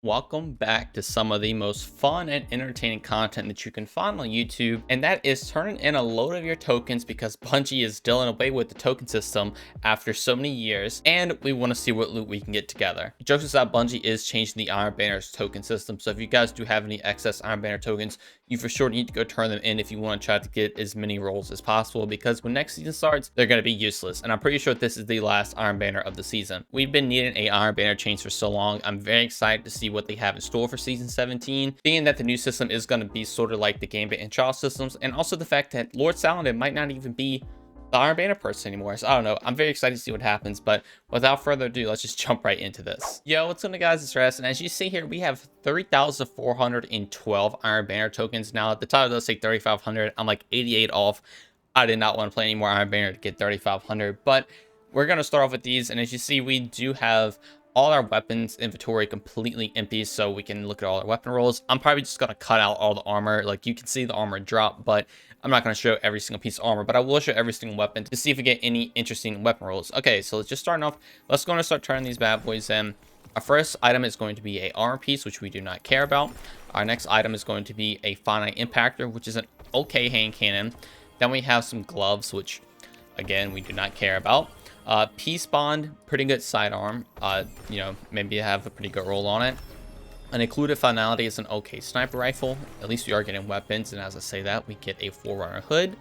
Welcome back to some of the most fun and entertaining content that you can find on YouTube, and that is turning in a load of your tokens because Bungie is dealing away with the token system after so many years, and we want to see what loot we can get together. Jokes aside, Bungie is changing the Iron Banner's token system, so if you guys do have any excess Iron Banner tokens, you for sure need to go turn them in if you want to try to get as many rolls as possible, because when next season starts, they're going to be useless, and I'm pretty sure this is the last Iron Banner of the season. We've been needing a Iron Banner change for so long. I'm very excited to see what they have in store for season 17, being that the new system is going to be sort of like the Gambit and Trial systems, and also the fact that Lord Saladin might not even be the Iron Banner person anymore. So I don't know, I'm very excited to see what happens, but without further ado, let's just jump right into this. Yo, what's going on, guys? It's Rest, and as you see here, we have 30,412 Iron Banner tokens. Now the title does say 3,500. I'm like 88 off. I did not want to play any more Iron Banner to get 3,500, but we're going to start off with these, and as you see, we do have all our weapons inventory completely empty, so we can look at all our weapon rolls. I'm probably just going to cut out all the armor. Like, you can see the armor drop, but I'm not going to show every single piece of armor, but I will show every single weapon to see if we get any interesting weapon rolls. Okay, so let's just start off. Let's go and start turning these bad boys in. Our first item is going to be a armor piece, which we do not care about. Our next item is going to be a finite impactor, which is an okay hand cannon. Then we have some gloves, which again we do not care about. Peace bond, pretty good sidearm. You know, maybe have a pretty good roll on it. An included finality is an okay sniper rifle. At least we are getting weapons, and as I say that, we get a Forerunner hood.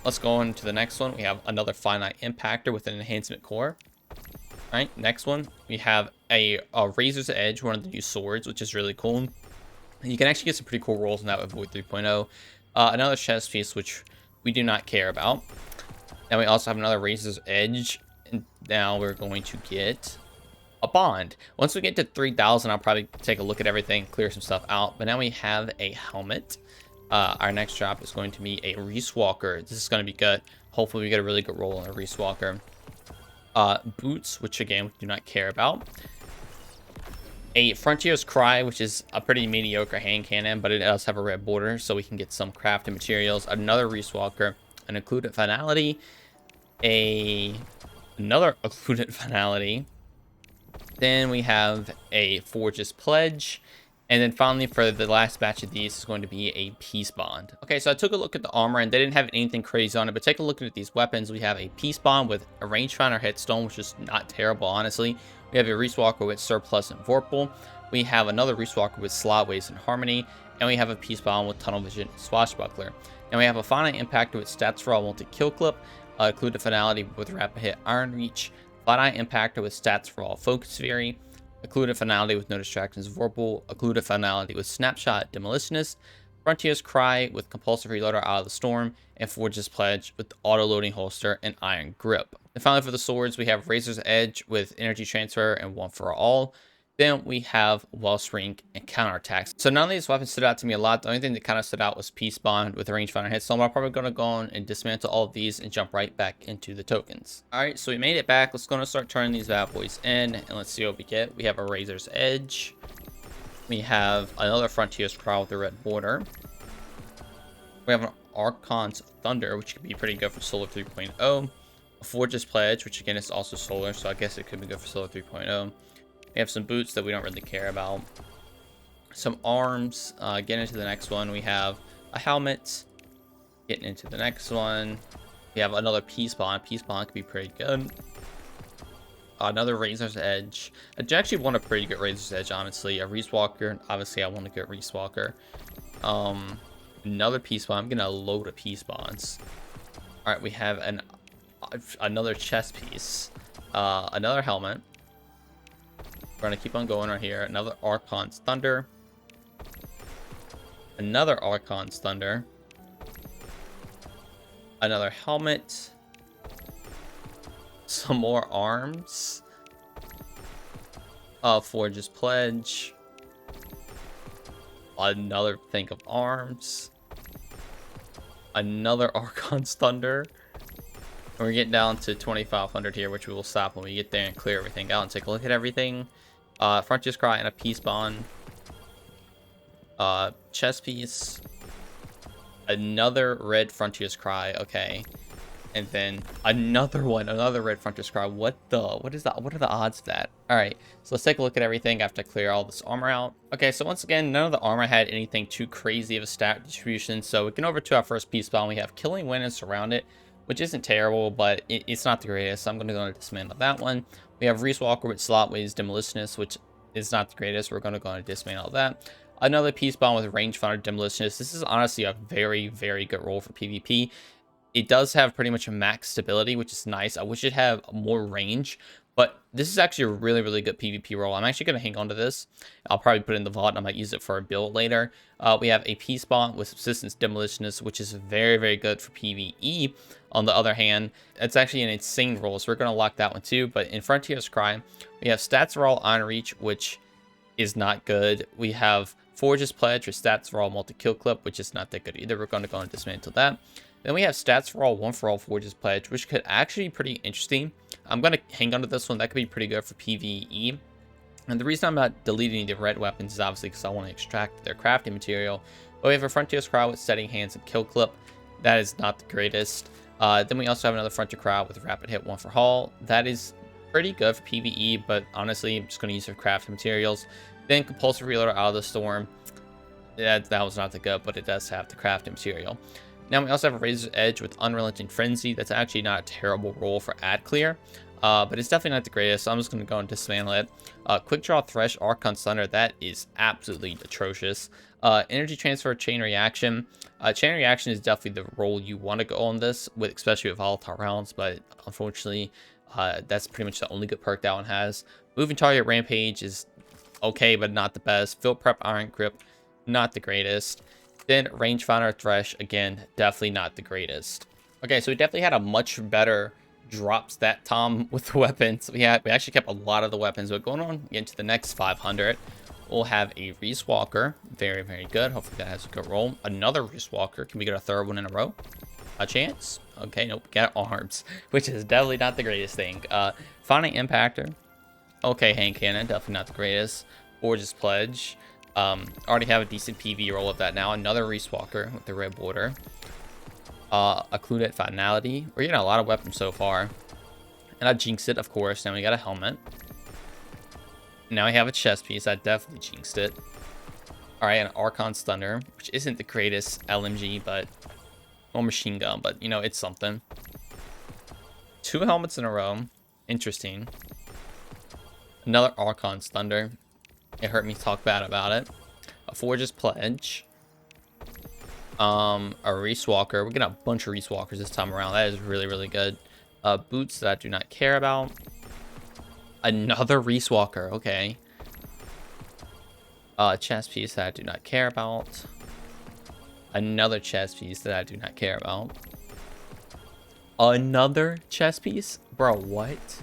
Let's go on to the next one. We have another finite impactor with an enhancement core. All right, next one we have a Razor's Edge, one of the new swords, which is really cool. You can actually get some pretty cool rolls in that with Void 3.0. Another chest piece, which we do not care about. Then we also have another Razor's Edge. And now we're going to get a bond. Once we get to 3,000, I'll probably take a look at everything, clear some stuff out. But now we have a helmet. Our next drop is going to be a Reese Walker. This is going to be good. Hopefully we get a really good roll on a Reese Walker. Boots, which again we do not care about. A Frontier's Cry, which is a pretty mediocre hand cannon, but it does have a red border, so we can get some crafted materials. Another Reese Walker, an included finality, another occluded finality. Then we have a Forge's Pledge. And then finally, for the last batch of these, is going to be a Peace Bond. Okay, so I took a look at the armor, and they didn't have anything crazy on it. But take a look at these weapons. We have a Peace Bond with a rangefinder headstone, which is not terrible, honestly. We have a Reese Walker with Surplus and Vorpal. We have another Reese Walker with Slotways and Harmony. And we have a Peace Bond with Tunnel Vision and Swashbuckler. And we have a Finite Impactor with Stats for All Multi-Kill Clip. Included finality with Rapid Hit Iron Reach. Finite Impactor with Stats for All Focus Fury. Occluded finality with No Distractions Vorpal. Occluded finality with Snapshot Demolitionist. Frontier's Cry with Compulsive Reloader Out of the Storm. And Forge's Pledge with Auto Loading Holster and Iron Grip. And finally, for the swords, we have Razor's Edge with Energy Transfer and One for All. Then we have Wellspring and Counterattacks. So none of these weapons stood out to me a lot. The only thing that kind of stood out was Peace Bond with a rangefinder hit. So I'm probably going to go on and dismantle all of these and jump right back into the tokens. All right, so we made it back. Let's go and start turning these bad boys in, and let's see what we get. We have a Razor's Edge. We have another Frontier's Cry with a red border. We have an Archon's Thunder, which could be pretty good for Solar 3.0. A Forge's Pledge, which again is also Solar, so I guess it could be good for Solar 3.0. We have some boots that we don't really care about. Some arms. Getting into the next one, we have a helmet. Getting into the next one, we have another Peace Bond. Peace Bond could be pretty good. Another Razor's Edge. I do actually want a pretty good Razor's Edge, honestly. A Reese Walker. Obviously, I want a good Reese Walker. Another Peace Bond. I'm going to load of Peace Bonds. Alright, we have another chest piece. Another helmet. We're going to keep on going right here. Another Archon's Thunder. Another Archon's Thunder. Another helmet. Some more arms. Forge's Pledge. Another thing of arms. Another Archon's Thunder. And we're getting down to 2,500 here, which we will stop when we get there and clear everything out and take a look at everything. Frontier's Cry and a Peace Bond. Chest piece. Another red Frontier's Cry. Okay. And then another one, another red frontier scar. What is that? What are the odds of that? All right, so let's take a look at everything after I clear all this armor out. Okay, so once again, none of the armor had anything too crazy of a stat distribution. So we get over to our first piece spawn. We have Killing Wind and Surround It, which isn't terrible, but it's not the greatest. So I'm going to go and dismantle that one. We have Reese Walker with Slotways Demolitionist, which is not the greatest. We're going to go and dismantle that. Another piece spawn with Rangefinder Demolitionist. This is honestly a very, very good role for PvP. It does have pretty much a max stability, which is nice. I wish it had more range, but this is actually a really, really good PvP role. I'm actually going to hang on to this. I'll probably put it in the vault, and I might use it for a build later. We have a P-Spawn with Subsistence Demolitionist, which is very, very good for PvE. On the other hand, it's actually an insane role, so we're going to lock that one too. But in Frontier's Cry, we have Stats Roll Iron Reach, which is not good. We have Forge's Pledge or Stats Roll Multi-Kill Clip, which is not that good either. We're going to go and dismantle that. Then we have Stats for All, 1 for All Forge's Pledge, which could actually be pretty interesting. I'm going to hang on to this one. That could be pretty good for PvE. And the reason I'm not deleting the red weapons is obviously because I want to extract their crafting material. But we have a Frontier's Cry with Steady Hands and Kill Clip. That is not the greatest. Then we also have another Frontier Cry with Rapid Hit, 1 for Haul. That is pretty good for PvE, but honestly, I'm just going to use it for crafting materials. Then Compulsive Reloader Out of the Storm. That was not that good, but it does have the crafting material. Now we also have a Razor's Edge with Unrelenting Frenzy. That's actually not a terrible roll for ad clear, but it's definitely not the greatest, so I'm just going to go and dismantle it. Quick Draw Thresh, Archon Thunder, that is absolutely atrocious. Energy Transfer, Chain Reaction. Chain Reaction is definitely the role you want to go on this, with, especially with volatile rounds, but unfortunately, that's pretty much the only good perk that one has. Moving Target Rampage is okay, but not the best. Field Prep Iron Grip, not the greatest. Then Rangefinder Thresh, again, definitely not the greatest. Okay, so we definitely had a much better drop stat Tom with the weapons. We actually kept a lot of the weapons, but going on into the next 500, we'll have a Reese Walker. Very, very good. Hopefully that has a good roll. Another Reese Walker. Can we get a third one in a row? A chance? Okay, nope. Get arms, which is definitely not the greatest thing. Finding Impactor. Okay, Hand Cannon, definitely not the greatest. Forge's Pledge. Already have a decent PV roll of that now. Another Reese Walker with the red border. Occluded Finality. We're getting a lot of weapons so far. And I jinxed it, of course. Then we got a helmet. Now we have a chest piece. I definitely jinxed it. Alright, an Archon Thunder, which isn't the greatest LMG, but... or machine gun, but, you know, it's something. 2 helmets in a row. Interesting. Another Archon Thunder. It hurt me to talk bad about it. A Forge's Pledge. A Reese Walker. We're getting a bunch of Reese Walkers this time around. That is really, really good. Boots that I do not care about. Another Reese Walker. Okay. Chest piece that I do not care about. Another chest piece that I do not care about. Another chest piece? Bro, what?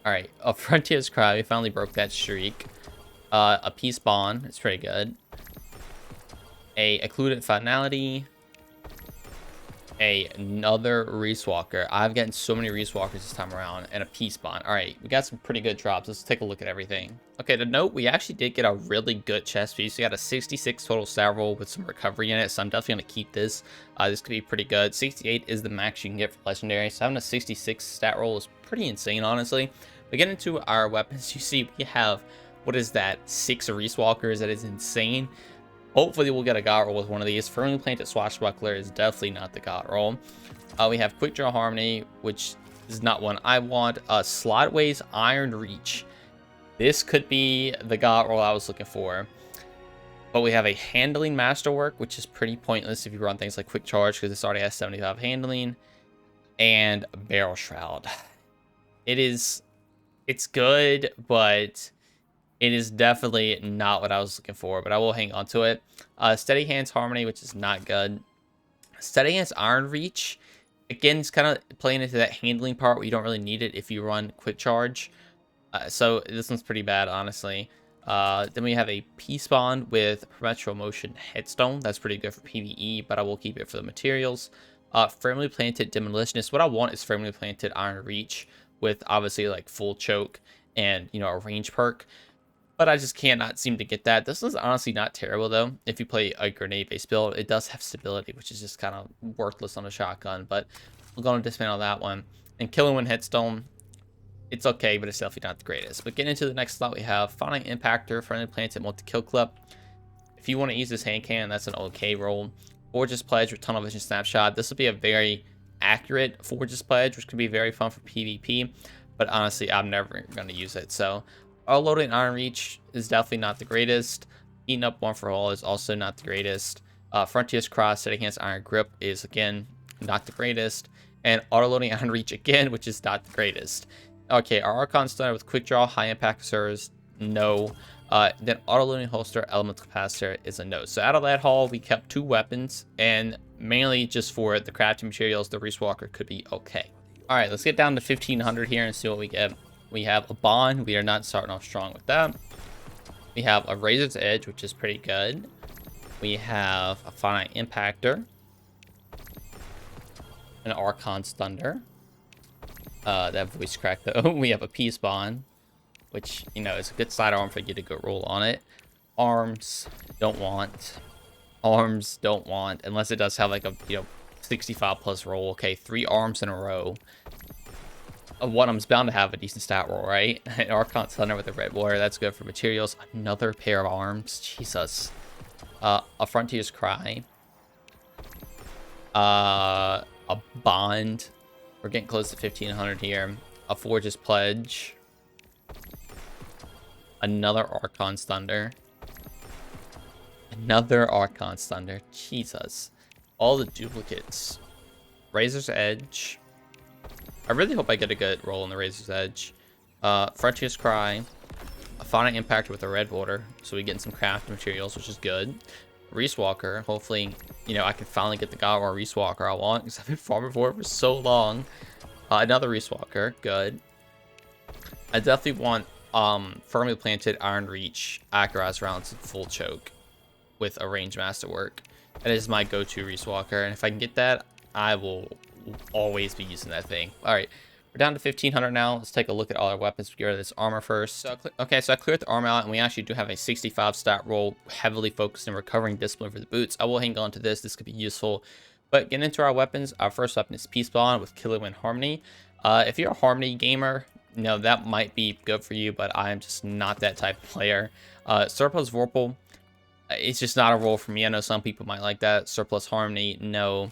Alright, a Frontier's Cry. We finally broke that streak. A Peace Bond. It's pretty good. A Occluded Finality. Another Reese Walker. I've gotten so many Reese Walkers this time around. And a Peace Bond. Alright, we got some pretty good drops. Let's take a look at everything. Okay, to note, we actually did get a really good chest piece. We got a 66 total stat roll with some recovery in it. So I'm definitely going to keep this. This could be pretty good. 68 is the max you can get for Legendary. So having a 66 stat roll is pretty insane, honestly. We get into our weapons. You see, we have... what is that? 6 Reese Walkers. That is insane. Hopefully we'll get a god roll with one of these. Firmly Planted Swashbuckler is definitely not the god roll. We have Quick Draw Harmony, which is not one I want. Slotways Iron Reach. This could be the god roll I was looking for. But we have a Handling Masterwork, which is pretty pointless if you run things like Quick Charge, because this already has 75 handling. And Barrel Shroud. It's good, but... it is definitely not what I was looking for, but I will hang on to it. Steady Hands Harmony, which is not good. Steady Hands Iron Reach. Again, it's kind of playing into that handling part where you don't really need it if you run Quick Charge. So this one's pretty bad, honestly. Then we have a Peace Bond with Perpetual Motion Headstone. That's pretty good for PvE, but I will keep it for the materials. Firmly Planted Demolitionist. What I want is Firmly Planted Iron Reach with obviously like full choke and, you know, a range perk. But I just cannot seem to get that. This is honestly not terrible, though. If you play a grenade-based build, it does have stability, which is just kind of worthless on a shotgun. But We're going to dismantle that one. And Killing Wind Headstone, it's okay, but it's definitely not the greatest. But getting into the next slot, we have Finding Impactor, Friendly Planted, Multi-Kill Clip. If you want to use this hand cannon, that's an okay roll. Forge's Pledge with Tunnel Vision Snapshot. This will be a very accurate Forge's Pledge, which could be very fun for PvP. But honestly, I'm never going to use it. So, Loading Iron Reach is definitely not the greatest. Eating Up One for All is also not the greatest. Frontier's Cross set against Iron Grip is, again, not the greatest. And Auto-Loading Iron Reach again, which is not the greatest. Okay, our Archon Stunner with Quick Draw, High Impact Reserves, no. Then Auto-Loading Holster, Elemental Capacitor is a no. So out of that haul, we kept 2 weapons, and mainly just for the crafting materials, the Reese Walker could be okay. Alright, let's get down to 1500 here and see what we get. We have a Bond. We are not starting off strong with that. We have a Razor's Edge, which is pretty good. We have a Finite Impactor. An Archon's Thunder. That voice crack though. We have a Peace Bond, which, you know, is a good sidearm if I get a good roll on it. Arms, don't want. Arms, don't want. Unless it does have like a, 65 plus roll. Okay, 3 arms in a row. One of them's bound to have a decent stat roll, right? Archon Thunder with the red water, that's good for materials. Another pair of arms, Jesus. A Frontier's Cry. A Bond. We're getting close to 1500 here. A Forge's Pledge. Another Archon's Thunder. Another Archon's Thunder. Jesus. All the duplicates. Razor's Edge. I really hope I get a good roll on the Razor's Edge. Frontier's Cry. A Finite Impactor with a red water. So we get some craft materials, which is good. Reese Walker. Hopefully, I can finally get the God War Reese Walker I want, because I've been farming for it for so long. Another Reese Walker. Good. I definitely want Firmly Planted Iron Reach Accuraz rounds full choke with a range masterwork. That is my go-to Reese Walker, and if I can get that, I will always be using that thing. All right, we're down to 1500 now. Let's take a look at all our weapons. We get rid of this armor first. So I cleared the armor out, and we actually do have a 65 stat roll, heavily focused on recovering discipline for the boots. I will hang on to this. This could be useful. But getting into our weapons, our first weapon is Peace Bond with Killer Wind Harmony. If you're a Harmony gamer, that might be good for you, but I'm just not that type of player. Surplus Vorpal, it's just not a role for me. I know some people might like that. Surplus Harmony, no.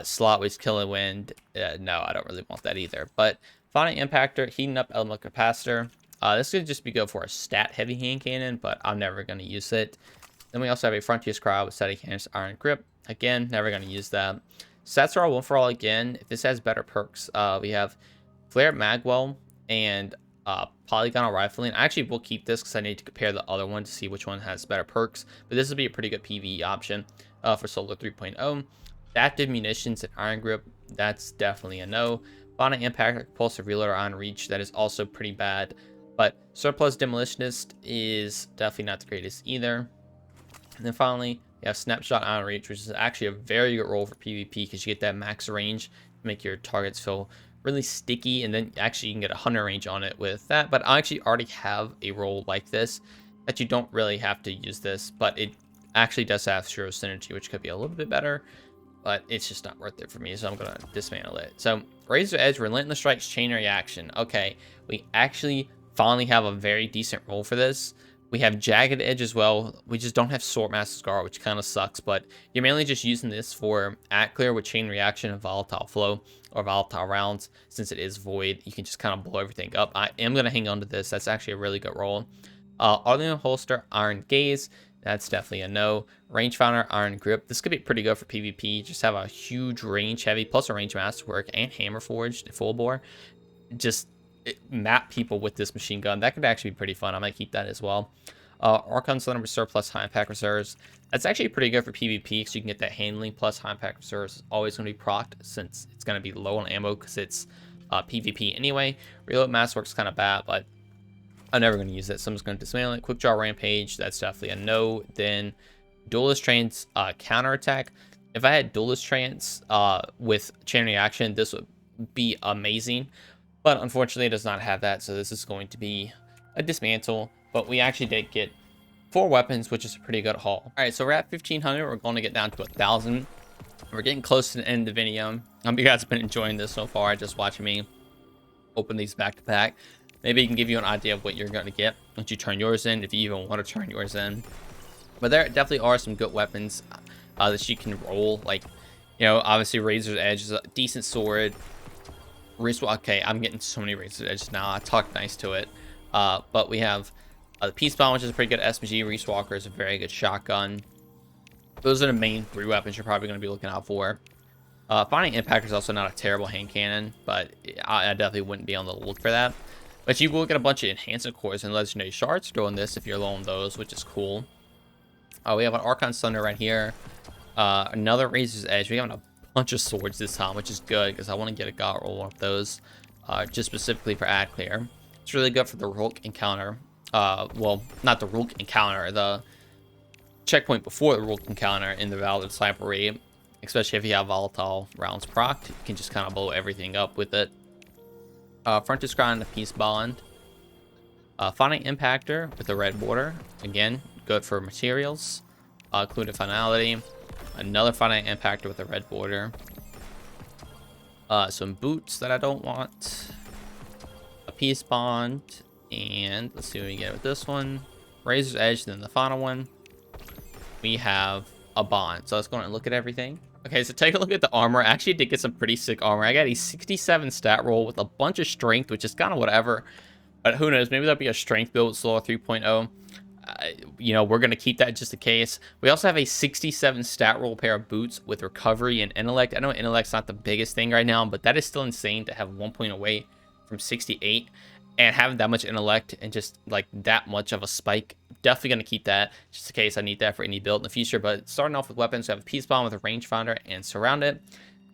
Slot with Killer Wind, no, I don't really want that either. But Finite Impactor, Heating Up Elemental Capacitor. This could just be good for a stat-heavy hand cannon, but I'm never going to use it. Then we also have a Frontier's Cry with Static Cannon's Iron Grip. Again, never going to use that. Stats are all one for all again. If this has better perks, we have Flare Magwell and Polygonal Rifling. I actually will keep this because I need to compare the other one to see which one has better perks. But this would be a pretty good PvE option for Solar 3.0. Adaptive Munitions and Iron Grip, that's definitely a no. Finite Impact, Propulsive Reloader, Iron Reach, that is also pretty bad. But Surplus Demolitionist is definitely not the greatest either. And then finally, we have Snapshot Iron Reach, which is actually a very good role for PvP because you get that max range to make your targets feel really sticky, and then actually you can get 100 range on it with that. But I actually already have a role like this that you don't really have to use this, but it actually does have Zero Synergy, which could be a little bit better, but it's just not worth it for me, so I'm going to dismantle it. So Razor Edge, Relentless Strikes, Chain Reaction. Okay, we actually finally have a very decent role for this. We have Jagged Edge as well. We just don't have Swordmaster Scar, which kind of sucks, but you're mainly just using this for at clear with Chain Reaction and Volatile Flow or Volatile Rounds. Since it is Void, you can just kind of blow everything up. I am going to hang on to this. That's actually a really good roll. Arlene Holster, Iron Gaze. That's definitely a no. Rangefinder, Iron Grip. This could be pretty good for PvP. Just have a huge range heavy, plus a range masterwork and Hammer Forged full bore. Just map people with this machine gun. That could actually be pretty fun. I might keep that as well. Archon Cylinder with Surplus High Impact Reserves. That's actually pretty good for PvP because you can get that handling plus High Impact Reserves. It's always going to be procced since it's going to be low on ammo because it's PvP anyway. Reload Masterwork's kind of bad, but I'm never going to use it, so I'm just going to dismantle it. Quick Draw Rampage, that's definitely a no. Then Duelist Trance Counterattack. If I had Duelist Trance with Chain Reaction, this would be amazing. But unfortunately, it does not have that, so this is going to be a dismantle. But we actually did get 4 weapons, which is a pretty good haul. All right, so we're at 1,500. We're going to get down to 1,000. We're getting close to the end of the video. I hope you guys have been enjoying this so far, just watching me open these back to back. Maybe it can give you an idea of what you're going to get once you turn yours in, if you even want to turn yours in. But there definitely are some good weapons that you can roll. Like, you know, obviously Razor's Edge is a decent sword. Okay, I'm getting so many Razor's Edges now. I talked nice to it. But we have the Peace Bomb, which is a pretty good SMG. Reese Walker is a very good shotgun. Those are the main 3 weapons you're probably going to be looking out for. Finding Impactor is also not a terrible hand cannon, but I definitely wouldn't be on the look for that. But you will get a bunch of enhancement cores and legendary shards doing this if you're low on those, which is cool. We have an Archon Thunder right here. Another Razor's Edge. We have a bunch of swords this time, which is good because I want to get a god roll of those, just specifically for ad clear. It's really good for the Rook encounter. Well, not the Rook encounter, the checkpoint before the Rook encounter in the Valid Sniper raid, especially if you have volatile rounds procced. You can just kind of blow everything up with it. Frontier Scry and the Peace Bond. Finding Impactor with the red border. Again, good for materials. Occluded Finality. Another Finding Impactor with a red border. Some boots that I don't want. A Peace Bond. And let's see what we get with this one. Razor's Edge, then the final one. We have a bond. So let's go and look at everything. Okay, so take a look at the armor. I actually did get some pretty sick armor. I got a 67 stat roll with a bunch of strength, which is kind of whatever. But who knows? Maybe there'll be a strength build with Slow 3.0. You know, we're going to keep that just in case. We also have a 67 stat roll pair of boots with recovery and intellect. I know intellect's not the biggest thing right now, but that is still insane to have 1 point away from 68. And having that much intellect and just like that much of a spike, definitely going to keep that just in case I need that for any build in the future. But starting off with weapons, we have a Peace Bomb with a rangefinder and surround it.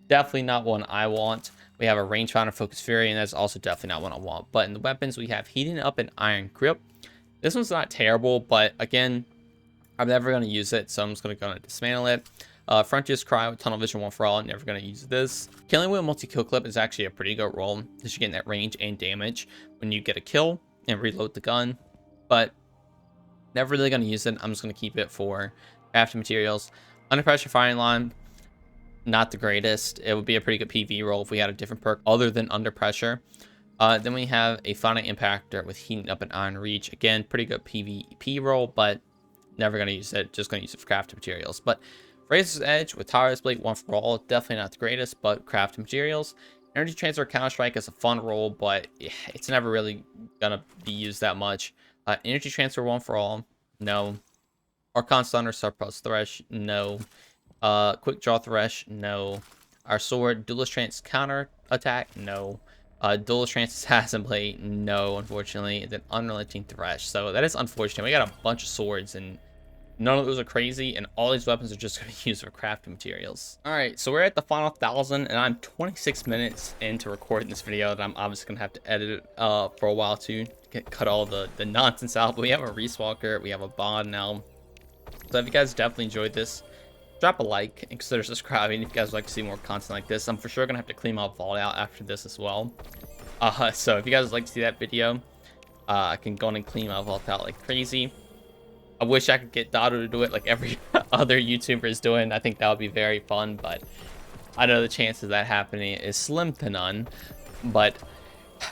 Definitely not one I want. We have a rangefinder, Focus Fury, and that's also definitely not one I want. But in the weapons, we have Heating Up and Iron Grip. This one's not terrible, but again, I'm never going to use it, so I'm just going to go and dismantle it. Frontier's Cry with Tunnel Vision 1 for all. Never going to use this. Killing Wheel Multi-Kill Clip is actually a pretty good roll, because you're getting that range and damage when you get a kill and reload the gun. But never really going to use it. I'm just going to keep it for crafting materials. Under Pressure Firing Line, not the greatest. It would be a pretty good PV roll if we had a different perk other than Under Pressure. Then we have a Final Impactor with Heating Up and Iron Reach. Again, pretty good PvP roll, but never going to use it. Just going to use it for crafting materials. But Razor's Edge with Tireless Blade 1 for all, definitely not the greatest, but crafting materials. Energy Transfer Counter-Strike is a fun roll, but it's never really going to be used that much. Energy Transfer 1 for all, no. Archon Thunder Surplus Thresh, no. Quick Draw Thresh, no. Our Sword Duelist Trance Counter Attack, no. Duelist Trance Assassin Blade, no, unfortunately. And then Unrelenting Thresh, so that is unfortunate. We got a bunch of swords, and none of those are crazy, and all these weapons are just going to be used for crafting materials. All right, so we're at the final 1,000, and I'm 26 minutes into recording this video, and I'm obviously going to have to edit it for a while to cut all the nonsense out. But we have a Reese Walker, we have a bond now. So if you guys definitely enjoyed this, drop a like and consider subscribing if you guys would like to see more content like this. I'm for sure going to have to clean my vault out after this as well. So if you guys would like to see that video, I can go on and clean my vault out like crazy. I wish I could get Dado to do it like every other YouTuber is doing. I think that would be very fun, but I know the chances of that happening is slim to none. But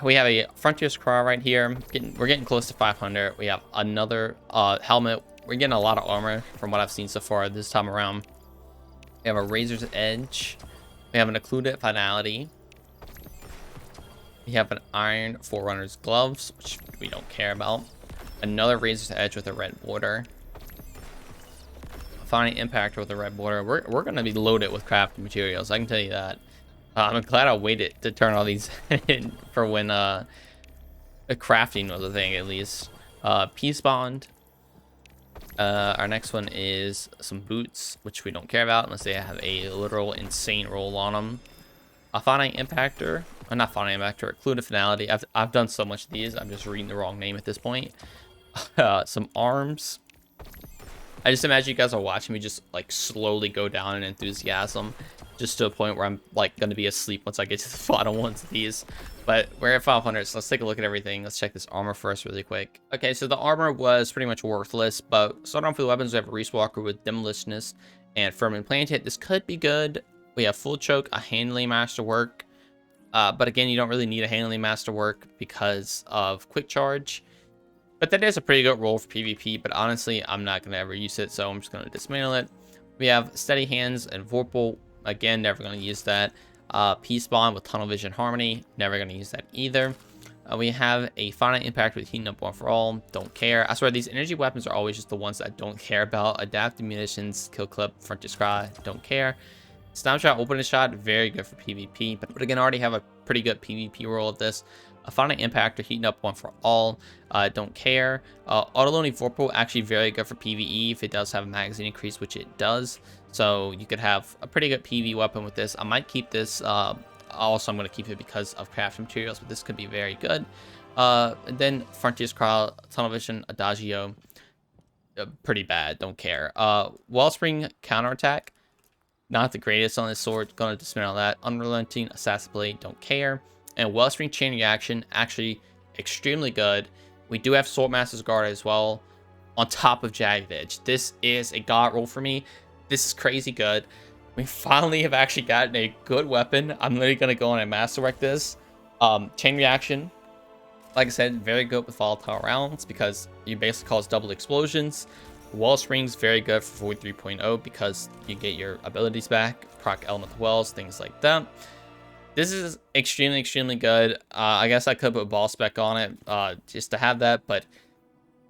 we have a Frontier's Cry right here. We're getting close to 500. We have another helmet. We're getting a lot of armor from what I've seen so far this time around. We have a Razor's Edge. We have an Occluded Finality. We have an Iron Forerunner's Gloves, which we don't care about. Another Razor's Edge with a red border. Finding Impactor with a red border. We're going to be loaded with crafting materials, I can tell you that. I'm glad I waited to turn all these in for when crafting was a thing, at least. Peace Bond. Our next one is some boots, which we don't care about unless they have a literal insane roll on them. A Finding Impactor. Not Finding Impactor, Occluded Finality. I've done so much of these, I'm just reading the wrong name at this point. Some arms. I just imagine you guys are watching me just like slowly go down in enthusiasm, just to a point where I'm like going to be asleep once I get to the final ones of these. But we're at 500, so let's take a look at everything. Let's check this armor first really quick. Okay, so the armor was pretty much worthless, but starting off with the weapons, we have a Reese Walker with Demolitionist and firm implanted. This could be good. We have full choke, a handling masterwork. But again, you don't really need a handling masterwork because of quick charge. But that is a pretty good role for PvP, but honestly, I'm not going to ever use it, so I'm just going to dismantle it. We have Steady Hands and Vorpal. Again, never going to use that. Peace Bond with Tunnel Vision Harmony. Never going to use that either. We have a Finite Impact with Heating Up One for All. Don't care. I swear, these energy weapons are always just the ones that I don't care about. Adaptive Munitions, Kill Clip, Frontier Cry. Don't care. Snapshot Opening Shot, very good for PvP, but again, I already have a pretty good PvP role of this. A Finite Impactor, Heating Up One for All, don't care. Autoloading Vorpal, actually very good for PvE if it does have a magazine increase, which it does. So you could have a pretty good PvE weapon with this. I might keep this, also I'm going to keep it because of craft materials, but this could be very good. And then Frontier's Cry, Tunnel Vision, Adagio, pretty bad, don't care. Wellspring Counterattack, not the greatest on this sword, gonna dismantle that. Unrelenting Assassin Blade, don't care. And Wellspring Chain Reaction, actually extremely good. We do have Swordmaster's Guard as well, on top of Jagged Edge. This is a god roll for me. This is crazy good. We finally have actually gotten a good weapon. I'm literally gonna go on and masterwork this. Chain Reaction, like I said, very good with volatile rounds because you basically cause double explosions. Wellspring's very good for Void 3.0 because you get your abilities back, proc Elemental Wells, things like that. This is extremely, extremely good. I guess I could put ball spec on it just to have that, but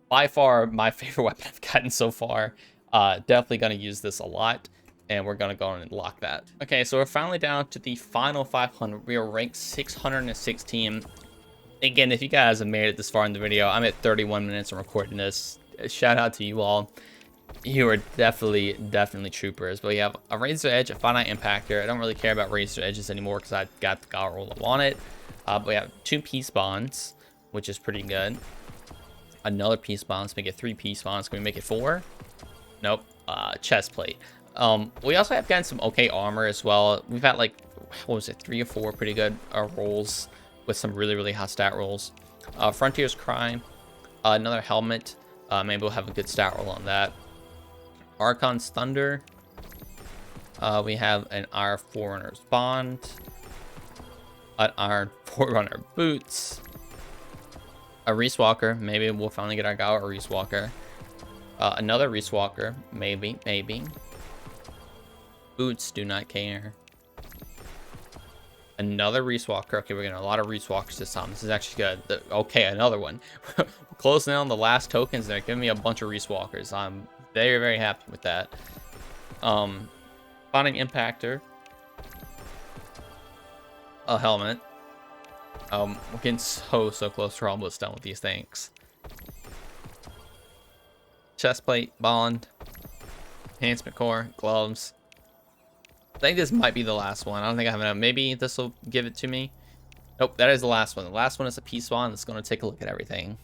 by far my favorite weapon I've gotten so far. Definitely going to use this a lot, and we're going to go on and lock that. Okay, so we're finally down to the final 500. We are ranked 616. Again, if you guys have made it this far in the video, I'm at 31 minutes of recording this. Shout out to you all. You are definitely troopers. But we have a Razor Edge, a Finite Impactor. I don't really care about Razor Edges anymore because I got the god roll I wanted. But we have 2 Peace Bonds, which is pretty good. Another Peace Bond. Let's make it 3 Peace Bonds. Can we make it 4? Nope. Chest Plate. We also have gotten some okay armor as well. We've had like, what was it, 3 or 4 pretty good rolls with some really hot stat rolls. Frontier's Cry. Another helmet. Maybe we'll have a good stat roll on that. Archon's Thunder. We have an Iron Forerunner's Bond. An Iron Forerunner Boots. A Reese Walker. Maybe we'll finally get our guy a Reese Walker. Another Reese Walker. Maybe. Boots, do not care. Another Reese Walker. Okay, we're getting a lot of Reese Walkers this time. This is actually good. Okay, another one. We're closing in on the last tokens. They're giving me a bunch of Reese Walkers. I'm very happy with that. Finding Impactor. A helmet. We're getting so close. We're almost done with these things. Chestplate, Bond. Enhancement Core, Gloves. I think this might be the last one. I don't think I have enough. Maybe this will give it to me. Nope, that is the last one. The last one is a Peace Bond. Let's go and take a look at everything.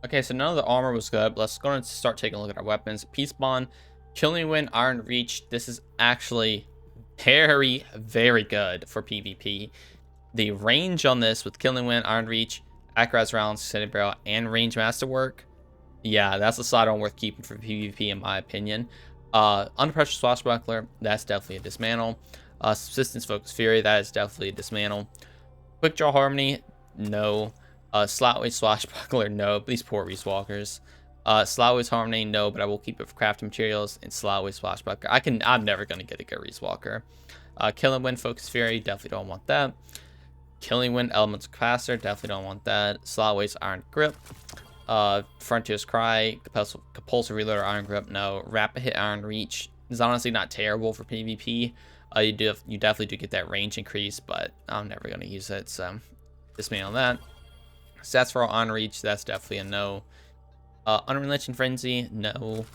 Okay, so none of the armor was good, but let's go and start taking a look at our weapons. Peace Bond, Killing Wind, Iron Reach. This is actually very good for PvP. The range on this with Killing Wind, Iron Reach, Accuraz Rounds, Extended Barrel, and Range Masterwork. Yeah, that's a side-on worth keeping for PvP in my opinion. Under Pressure Swashbuckler, that's definitely a dismantle. Subsistence Focus Fury, that is definitely a dismantle. Quick Draw Harmony, no. Slotway Swashbuckler, no. These poor Reese Walkers. Slotway's Harmony, no, but I will keep it for crafting materials. And Slotway Swashbuckler, I'm never gonna get a good Reese Walker. Killing Wind Focus Fury, definitely don't want that. Killing Wind Elemental Capacitor, definitely don't want that. Slotway's Iron Grip. Frontier's Cry, Compulsive Reloader, Iron Grip, no. Rapid Hit, Iron Reach is honestly not terrible for PvP. You definitely do get that range increase, but I'm never going to use it, so dismantle that. Stats for all Iron Reach, that's definitely a no. Unrelenting Frenzy, no.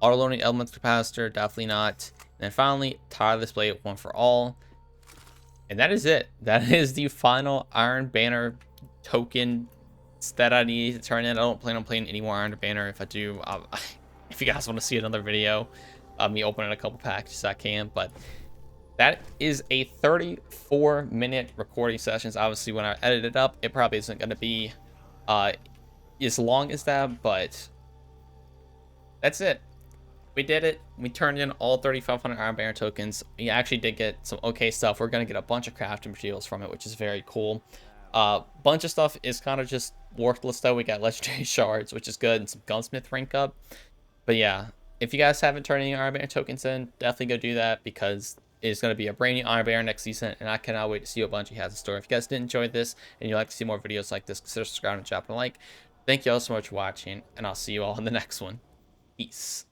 Autoloading Elemental Capacitor, definitely not. And then finally, Tireless Blade, one for all. And that is it. That is the final Iron Banner token that I need to turn in. I don't plan on playing any more Iron Banner. If I do, if you guys want to see another video of me opening a couple packages, I can. But that is a 34-minute recording sessions. Obviously, when I edit it up, it probably isn't going to be as long as that, but that's it. we did it. We turned in all 3,500 Iron Baron tokens. We actually did get some okay stuff. We're going to get a bunch of crafting materials from it, which is very cool. Bunch of stuff is kind of just worthless, though. We got legendary shards, which is good, and some gunsmith rank up. But yeah, if you guys haven't turned any Iron Baron tokens in, definitely go do that, because it's going to be a brand new Iron Baron next season, and I cannot wait to see what Bungie has in store. If you guys did enjoy this and you'd like to see more videos like this, consider subscribing and dropping a like. Thank you all so much for watching, and I'll see you all in the next one. Peace.